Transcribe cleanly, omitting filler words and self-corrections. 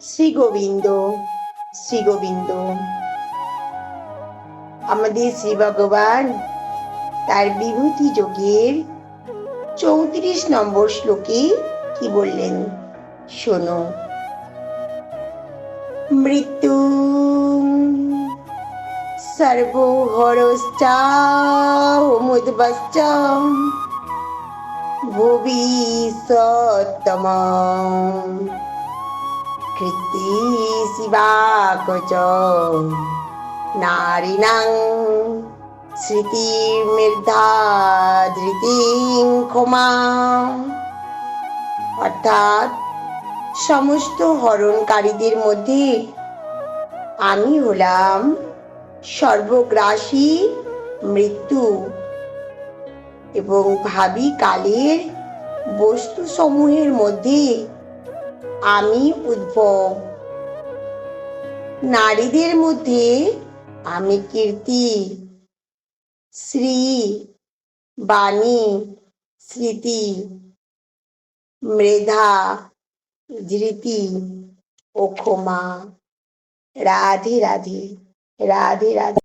শ্রী গোবিন্দ, শ্রী গোবিন্দ। আমাদের শ্রী ভগবান তার বিভূতি যোগের ৩৪ নম্বর শ্লোকে কি বললেন শোনো। মৃত্যু সর্বহরশ্চাহমুদ্ভশ্চ ভবিষ্যত্তমঃ কৃতি শিবাকচ নারীণাং স্মৃতির্মেধা ধৃতিং ক্ষমা। অর্থাৎ সমস্ত হরণকারীদের মধ্যে আমি হলাম সর্বগ্রাসী মৃত্যু এবং ভাবি কালের বস্তু সমূহের মধ্যে আমি উদ্ভব। নারীদের মধ্যে আমি কীর্তি, শ্রী, বাণী, স্মৃতি, মেধা, ধৃতি ও ক্ষমা। রাধে রাধে, রাধে রাধে।